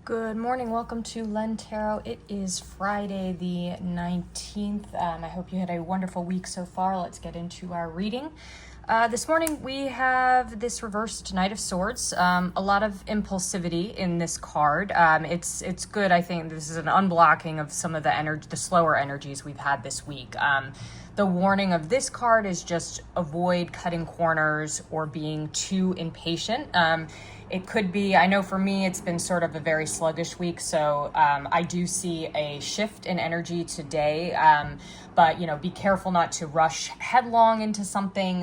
Good morning. Welcome to Len Tarot. It is Friday the 19th. I hope you had a wonderful week so far. Let's get into our reading. This morning we have this reversed Knight of Swords. A lot of impulsivity in this card. It's good. I think this is an unblocking of some of the slower energies we've had this week. The warning of this card is just avoid cutting corners or being too impatient. It could be, I know for me, it's been sort of a very sluggish week, so I do see a shift in energy today, but, be careful not to rush headlong into something.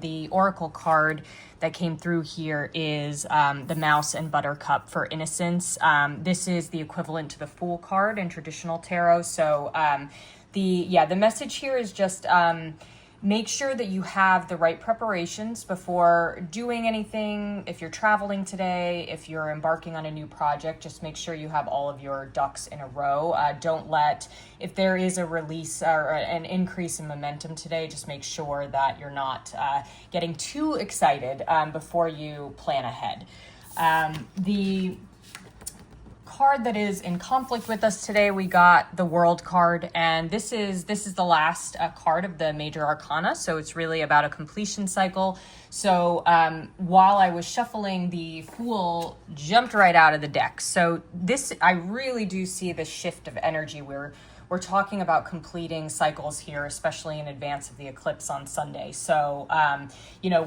The Oracle card that came through here is the Mouse and Buttercup for Innocence. This is the equivalent to the Fool card in traditional tarot, so the message here is just make sure that you have the right preparations before doing anything. If you're traveling today, if you're embarking on a new project, just make sure you have all of your ducks in a row. If there is a release or an increase in momentum today, just make sure that you're not getting too excited before you plan ahead. The card that is in conflict with us today, we got the World card, and this is the last card of the major arcana, so it's really about a completion cycle. So while I was shuffling, the Fool jumped right out of the deck. So this, I really do see the shift of energy. We're talking about completing cycles here, especially in advance of the eclipse on Sunday. So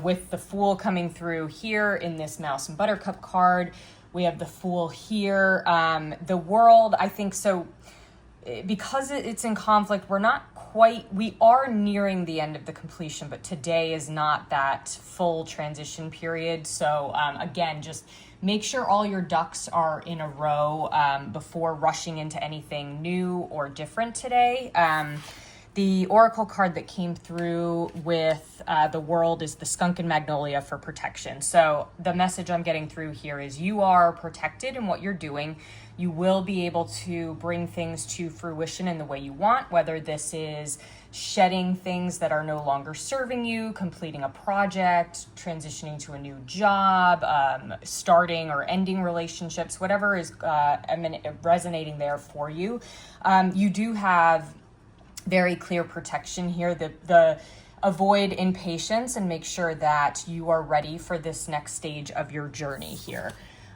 with the Fool coming through here in this Mouse and Buttercup card, we have the Fool here. The World, I think so, because it's in conflict, we are nearing the end of the completion, but today is not that full transition period. So again, just make sure all your ducks are in a row before rushing into anything new or different today. The Oracle card that came through with the World is the Skunk and Magnolia for protection. So the message I'm getting through here is you are protected in what you're doing. You will be able to bring things to fruition in the way you want, whether this is shedding things that are no longer serving you, completing a project, transitioning to a new job, starting or ending relationships, whatever is resonating there for you. You do have very clear protection here. The avoid impatience and make sure that you are ready for this next stage of your journey here.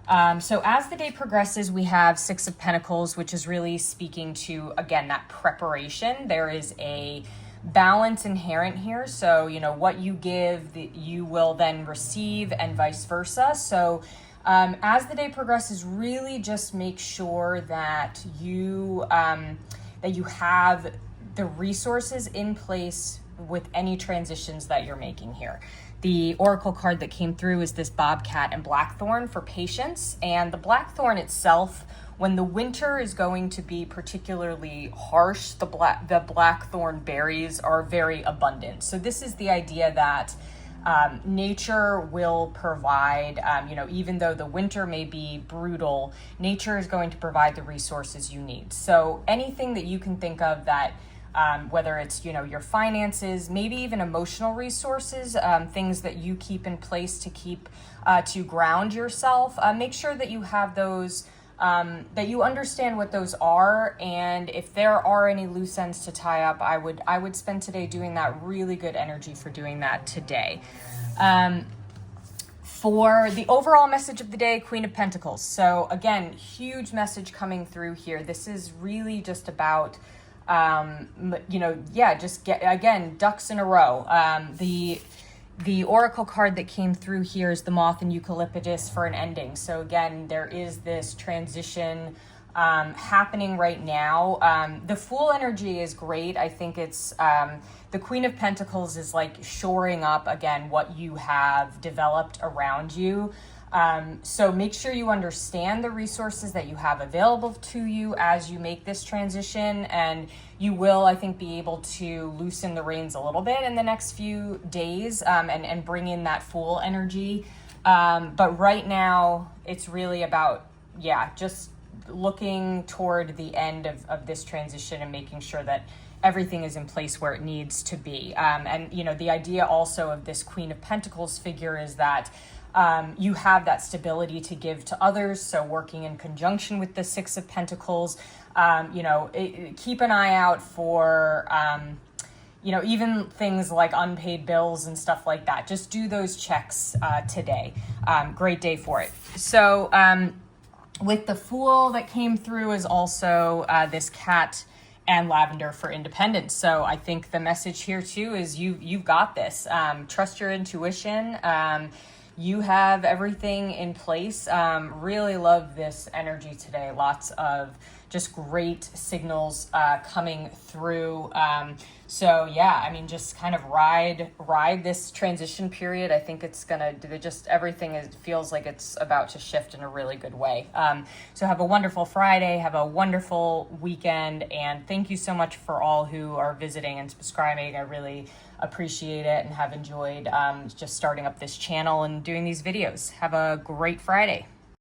So as the day progresses, we have Six of Pentacles, which is really speaking to, again, that preparation. There is a balance inherent here. So, what you give, you will then receive, and vice versa. So as the day progresses, really just make sure that you have the resources in place with any transitions that you're making here. The Oracle card that came through is this Bobcat and Blackthorn for patience. And the Blackthorn itself, when the winter is going to be particularly harsh, the Blackthorn berries are very abundant. So this is the idea that nature will provide, even though the winter may be brutal, nature is going to provide the resources you need. So anything that you can think of that whether it's, your finances, maybe even emotional resources, things that you keep in place to ground yourself, make sure that you have those, that you understand what those are. And if there are any loose ends to tie up, I would spend today doing that. Really good energy for doing that today. For the overall message of the day, Queen of Pentacles. So again, huge message coming through here. This is really just about just get, again, ducks in a row. The Oracle card that came through here is the Moth and Eucalyptus for an ending. So again, there is this transition happening right now. The Fool energy is great. I think it's the Queen of Pentacles is like shoring up, again, what you have developed around you. So make sure you understand the resources that you have available to you as you make this transition, and you will, I think, be able to loosen the reins a little bit in the next few days and bring in that Fool energy. But right now, it's really about, just looking toward the end of this transition and making sure that everything is in place where it needs to be. And the idea also of this Queen of Pentacles figure is that you have that stability to give to others. So working in conjunction with the Six of Pentacles, keep an eye out for, even things like unpaid bills and stuff like that. Just do those checks today. Great day for it. So with the Fool that came through is also this cat and lavender for independence. So I think the message here too is you've got this. Trust your intuition. You have everything in place. Really love this energy today. Lots of just great signals coming through. Just kind of ride this transition period. I think it's gonna feels like it's about to shift in a really good way. So have a wonderful Friday, have a wonderful weekend, and thank you so much for all who are visiting and subscribing. I really appreciate it and have enjoyed just starting up this channel and doing these videos. Have a great Friday.